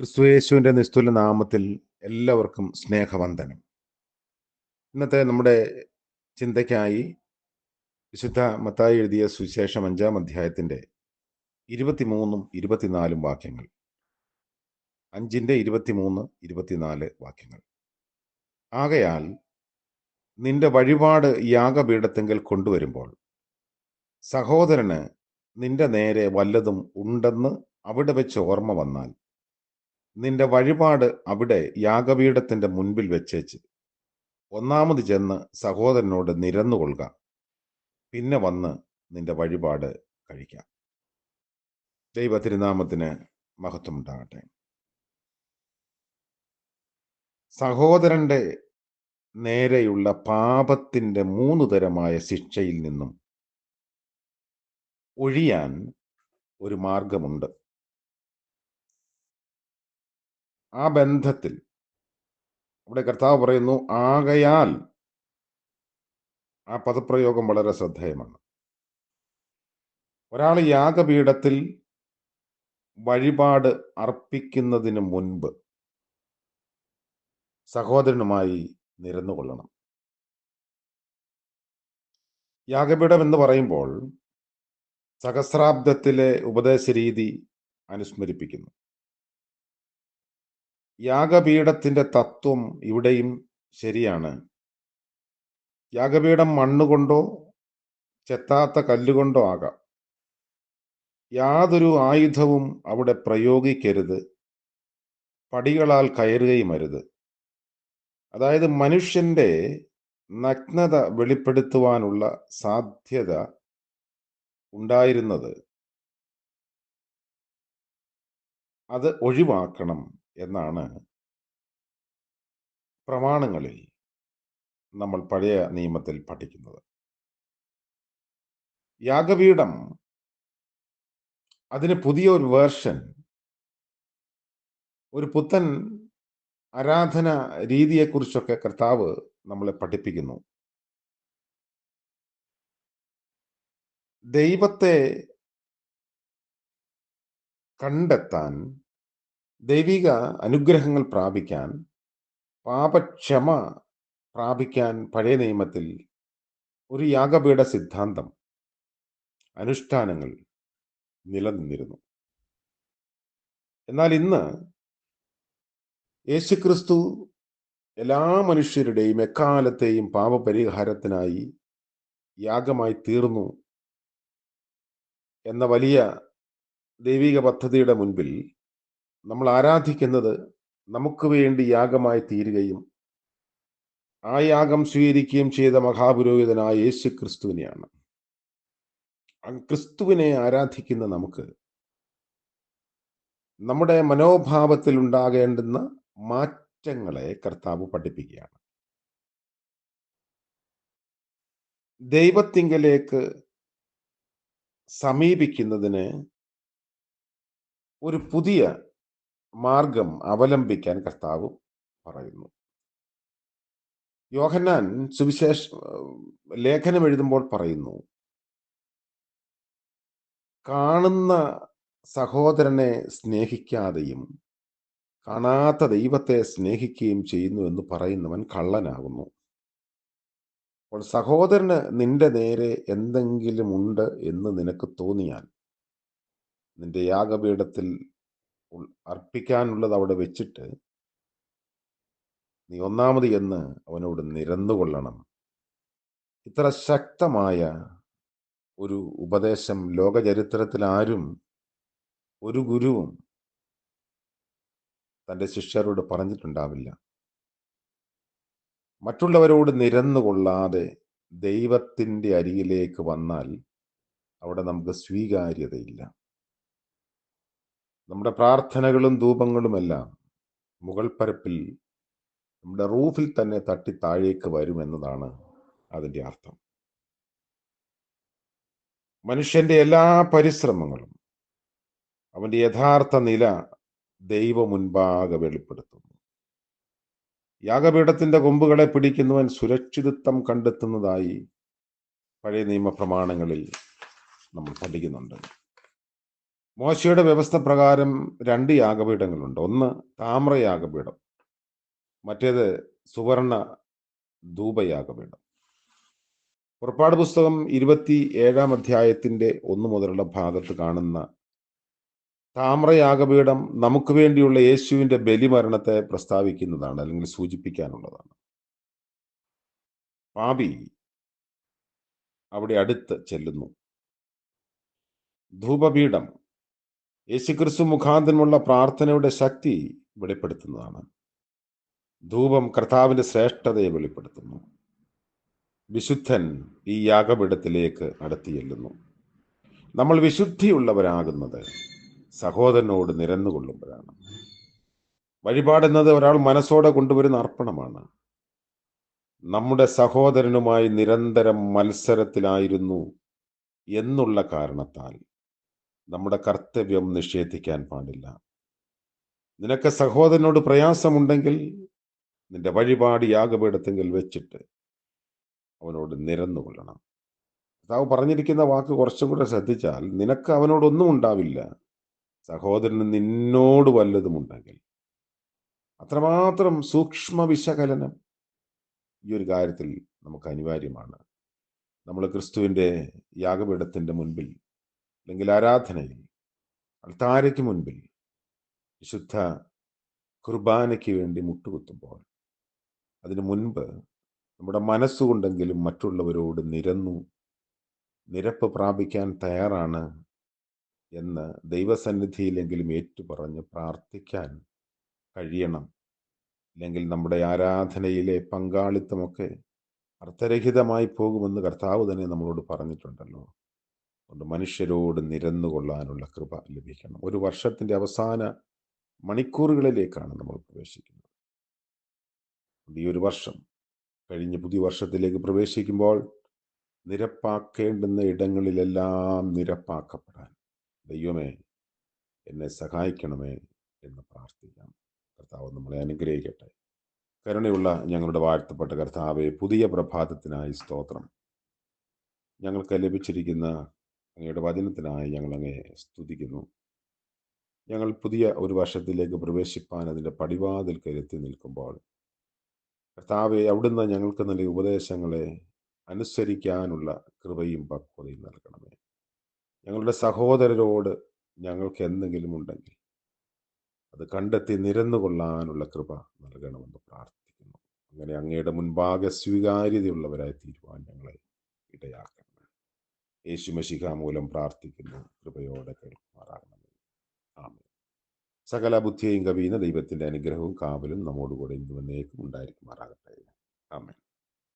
ക്രിസ്തുയേശുവിൻ്റെ നിസ്തുല നാമത്തിൽ എല്ലാവർക്കും സ്നേഹവന്ദനം. ഇന്നത്തെ നമ്മുടെ ചിന്തയ്ക്കായി വിശുദ്ധ മത്തായി എഴുതിയ സുവിശേഷം 5-ാം അധ്യായത്തിൻ്റെ 23 24 വാക്യങ്ങൾ. 5-ന്റെ 23, 24 വാക്യങ്ങൾ. ആകയാൽ നിന്റെ വഴിപാട് യാഗപീഠത്തിങ്കൽ കൊണ്ടുവരുമ്പോൾ സഹോദരന് നിന്റെ നേരെ വല്ലതും ഉണ്ടെന്ന് അവിടെ വെച്ച് ഓർമ്മ വന്നാൽ നിന്റെ വഴിപാട് അവിടെ യാഗപീഠത്തിന്റെ മുൻപിൽ വെച്ചേച്ച് ഒന്നാമത് ചെന്ന് സഹോദരനോട് നിരന്നുകൊള്ളുക, പിന്നെ വന്ന് നിന്റെ വഴിപാട് കഴിക്കാം. ദൈവ തിരുനാമത്തിന് മഹത്വമുണ്ടാകട്ടെ. സഹോദരന്റെ നേരെയുള്ള പാപത്തിന്റെ 3 തരമായ ശിക്ഷയിൽ നിന്നും ഒഴിയാൻ ഒരു മാർഗമുണ്ട്. ആ ബന്ധത്തിൽ അവിടെ കർത്താവ് പറയുന്നു, ആകയാൽ. ആ പദപ്രയോഗം വളരെ ശ്രദ്ധേയമാണ്. ഒരാൾ യാഗപീഠത്തിൽ വഴിപാട് അർപ്പിക്കുന്നതിന് മുൻപ് സഹോദരനുമായി നിരന്നുകൊള്ളണം. യാഗപീഠം എന്ന് പറയുമ്പോൾ സഹസ്രാബ്ദത്തിലെ ഉപദേശരീതി അനുസ്മരിപ്പിക്കുന്നു. യാഗപീഠത്തിന്റെ തത്വം ഇവിടെയും ശരിയാണ്. യാഗപീഠം മണ്ണുകൊണ്ടോ ചെത്താത്ത കല്ലുകൊണ്ടോ ആകാം. യാതൊരു ആയുധവും അവിടെ പ്രയോഗിക്കരുത്, പടികളാൽ കയറുകയും അരുത്. അതായത് മനുഷ്യന്റെ നഗ്നത വെളിപ്പെടുത്തുവാനുള്ള സാധ്യത ഉണ്ടായിരുന്നത് അത് ഒഴിവാക്കണം എന്നാണ് പ്രമാണങ്ങളിൽ നമ്മൾ പഴയ നിയമത്തിൽ പഠിക്കുന്നത്. യാഗപീഠം അതിന് പുതിയൊരു വേർഷൻ, ഒരു പുത്തൻ ആരാധന രീതിയെക്കുറിച്ചൊക്കെ കർത്താവ് നമ്മളെ പഠിപ്പിക്കുന്നു. ദൈവത്തെ കണ്ടെത്താൻ, ദൈവിക അനുഗ്രഹങ്ങൾ പ്രാപിക്കാൻ, പാപക്ഷമ പ്രാപിക്കാൻ പഴയ നിയമത്തിൽ ഒരു യാഗപീഠ സിദ്ധാന്തം, അനുഷ്ഠാനങ്ങൾ നിലനിന്നിരുന്നു. എന്നാൽ ഇന്ന് യേശുക്രിസ്തു എല്ലാ മനുഷ്യരുടെയും എക്കാലത്തെയും പാപപരിഹാരത്തിനായി യാഗമായി തീർന്നു എന്ന വലിയ ദൈവിക പദ്ധതിയുടെ മുൻപിൽ നമ്മൾ ആരാധിക്കുന്നത് നമുക്ക് വേണ്ടി യാഗമായി തീരുകയും ആ യാഗം സ്വീകരിക്കുകയും ചെയ്ത മഹാപുരോഹിതനായ യേശു ക്രിസ്തുവിനെയാണ്. ആ ക്രിസ്തുവിനെ ആരാധിക്കുന്ന നമുക്ക് നമ്മുടെ മനോഭാവത്തിൽ ഉണ്ടാകേണ്ടുന്ന മാറ്റങ്ങളെ കർത്താവ് പഠിപ്പിക്കുകയാണ്. ദൈവത്തിങ്കലേക്ക് സമീപിക്കുന്നതിന് ഒരു പുതിയ മാർഗം അവലംബിക്കാൻ കർത്താവ് പറയുന്നു. യോഹന്നാൻ ലേഖനം എഴുതുമ്പോൾ പറയുന്നു, കാണുന്ന സഹോദരനെ സ്നേഹിക്കാതെയും കാണാത്ത ദൈവത്തെ സ്നേഹിക്കുകയും ചെയ്യുന്നു എന്ന് പറയുന്നവൻ കള്ളനാകുന്നു. അപ്പോൾ സഹോദരന് നിന്റെ നേരെ എന്തെങ്കിലും ഉണ്ട് എന്ന് നിനക്ക് തോന്നിയാൽ നിന്റെ യാഗപീഠത്തിൽ അർപ്പിക്കാനുള്ളത് അവിടെ വെച്ചിട്ട് നീ ഒന്നാമത് എന്ന് അവനോട് നിരന്നുകൊള്ളണം. ഇത്ര ശക്തമായ ഒരു ഉപദേശം ലോകചരിത്രത്തിൽ ആരും, ഒരു ഗുരുവും തൻ്റെ ശിഷ്യരോട് പറഞ്ഞിട്ടുണ്ടാവില്ല. മറ്റുള്ളവരോട് നിരന്നുകൊള്ളാതെ ദൈവത്തിൻ്റെ അരികിലേക്ക് വന്നാൽ അവിടെ നമുക്ക് സ്വീകാര്യതയില്ല. നമ്മുടെ പ്രാർത്ഥനകളും ധൂപങ്ങളുമെല്ലാം മുകൾ പരപ്പിൽ, നമ്മുടെ റൂഫിൽ തന്നെ തട്ടി താഴേക്ക് വരുമെന്നതാണ് അതിൻ്റെ അർത്ഥം. മനുഷ്യന്റെ എല്ലാ പരിശ്രമങ്ങളും അവന്റെ യഥാർത്ഥ നില ദൈവം മുൻപാകെ വെളിപ്പെടുത്തുന്നു. യാഗപീഠത്തിന്റെ കൊമ്പുകളെ പിടിക്കുന്നവൻ സുരക്ഷിതത്വം കണ്ടെത്തുന്നതായി പഴയ നിയമ പ്രമാണങ്ങളിൽ നമ്മൾ പഠിക്കുന്നുണ്ട്. മോശയുടെ വ്യവസ്ഥ പ്രകാരം 2 യാഗപീഠങ്ങളുണ്ട്. ഒന്ന് താമ്രയാഗപീഠം, മറ്റേത് സുവർണ്ണ ധൂപയാഗപീഠം. പുറപ്പാട് പുസ്തകം 27-ാം അധ്യായത്തിന്റെ 1 മുതലുള്ള ഭാഗത്ത് കാണുന്ന താമ്രയാഗപീഠം നമുക്ക് വേണ്ടിയുള്ള യേശുവിന്റെ ബലിമരണത്തെ പ്രസ്താവിക്കുന്നതാണ്, അല്ലെങ്കിൽ സൂചിപ്പിക്കാനുള്ളതാണ്. പാപി അവിടെ അടുത്ത് ചെല്ലുന്നു. ധൂപപീഠം യേശുക്രിസ്തു മുഖാന്തരമുള്ള പ്രാർത്ഥനയുടെ ശക്തി വെളിപ്പെടുത്തുന്നതാണ്. ധൂപം കർത്താവിന്റെ ശ്രേഷ്ഠതയെ വെളിപ്പെടുത്തുന്നു. വിശുദ്ധൻ ഈ യാഗപീഠത്തിലേക്ക് അടുത്ത് ചെല്ലുന്നു. നമ്മൾ വിശുദ്ധിയുള്ളവരാകുന്നത് സഹോദരനോട് നിരന്നുകൊള്ളുമ്പോഴാണ്. വഴിപാടെന്നത് ഒരാൾ മനസ്സോടെ കൊണ്ടുവരുന്ന അർപ്പണമാണ്. നമ്മുടെ സഹോദരനുമായി നിരന്തരം മത്സരത്തിലായിരുന്നു എന്നുള്ള കാരണത്താൽ നമ്മുടെ കർത്തവ്യം നിഷേധിക്കാൻ പാടില്ല. നിനക്ക് സഹോദരനോട് പ്രയാസമുണ്ടെങ്കിൽ നിന്റെ വഴിപാട് യാഗപീഠത്തെങ്കിൽ വെച്ചിട്ട് അവനോട് നിരന്നുകൊള്ളണം. കർത്താവ് പറഞ്ഞിരിക്കുന്ന വാക്ക് കുറച്ചും കൂടെ ശ്രദ്ധിച്ചാൽ, നിനക്ക് അവനോടൊന്നും ഉണ്ടാവില്ല, സഹോദരന് നിന്നോട് വല്ലതുമുണ്ടെങ്കിൽ. അത്രമാത്രം സൂക്ഷ്മ വിശകലനം ഈ ഒരു കാര്യത്തിൽ നമുക്ക് അനിവാര്യമാണ്. നമ്മൾ ക്രിസ്തുവിൻ്റെ യാഗപീഠത്തിൻ്റെ മുൻപിൽ, അല്ലെങ്കിൽ ആരാധനയിൽ അൾത്താരയ്ക്ക് മുൻപിൽ വിശുദ്ധ കുർബാനയ്ക്ക് വേണ്ടി മുട്ടുകുത്തുമ്പോൾ അതിനു മുൻപ് നമ്മുടെ മനസ്സുകൊണ്ടെങ്കിലും മറ്റുള്ളവരോട് നിരപ്പ് പ്രാപിക്കാൻ തയ്യാറാണ് എന്ന് ദൈവസന്നിധിയിലെങ്കിലും ഏറ്റുപറഞ്ഞ് പ്രാർത്ഥിക്കാൻ കഴിയണം. അല്ലെങ്കിൽ നമ്മുടെ ആരാധനയിലെ പങ്കാളിത്തമൊക്കെ അർത്ഥരഹിതമായി പോകുമെന്ന് കർത്താവ് തന്നെ നമ്മളോട് പറഞ്ഞിട്ടുണ്ടല്ലോ. അതുകൊണ്ട് മനുഷ്യരോട് നിരന്നുകൊള്ളാനുള്ള കൃപ ലഭിക്കണം. ഒരു വർഷത്തിൻ്റെ അവസാന മണിക്കൂറുകളിലേക്കാണ് നമ്മൾ പ്രവേശിക്കുന്നത്. ഈ ഒരു വർഷം കഴിഞ്ഞ് പുതിയ വർഷത്തിലേക്ക് പ്രവേശിക്കുമ്പോൾ നിരപ്പാക്കേണ്ടുന്ന ഇടങ്ങളിലെല്ലാം നിരപ്പാക്കപ്പെടാൻ ദൈവമേ എന്നെ സഹായിക്കണമേ എന്ന് പ്രാർത്ഥിക്കാം. കർത്താവ് നമ്മളെ അനുഗ്രഹിക്കട്ടെ. കരുണയുള്ള ഞങ്ങളുടെ വാഴ്ത്തപ്പെട്ട കർത്താവെ, പുതിയ പ്രഭാതത്തിനായി സ്തോത്രം. ഞങ്ങൾക്ക് ലഭിച്ചിരിക്കുന്ന അങ്ങയുടെ വചനത്തിനായി ഞങ്ങൾ അങ്ങയെ സ്തുതിക്കുന്നു. ഞങ്ങൾ പുതിയ ഒരു വർഷത്തിലേക്ക് പ്രവേശിപ്പാൻ അതിൻ്റെ പടിവാതിൽക്കൽ എത്തി നിൽക്കുമ്പോൾ കർത്താവെ, അവിടുന്ന് ഞങ്ങൾക്ക് നൽകിയ ഉപദേശങ്ങളെ അനുസരിക്കാനുള്ള കൃപയും പക്വതയും നൽകണമേ. ഞങ്ങളുടെ സഹോദരരോട് ഞങ്ങൾക്ക് എന്തെങ്കിലും ഉണ്ടെങ്കിൽ അത് കണ്ടെത്തി നിരന്നുകൊള്ളാനുള്ള കൃപ നൽകണമെന്ന് പ്രാർത്ഥിക്കുന്നു. അങ്ങനെ അങ്ങയുടെ മുൻപാകെ സ്വീകാര്യതയുള്ളവരായി തീരുവാൻ ഞങ്ങളെ ഇടയാക്കണം. യേശു മശിഹ മൂലം പ്രാർത്ഥിക്കുന്നു, കൃപയോടെ കേൾക്കുമാറാകണമേ. ആമേൻ. സകല ബുദ്ധിയെയും കവിയുന്ന ദൈവത്തിന്റെ അനുഗ്രഹവും കാവലും നമ്മോടുകൂടെ ഇന്നും എന്നേക്കും ഉണ്ടായിരിക്കുമാറാകട്ടെ.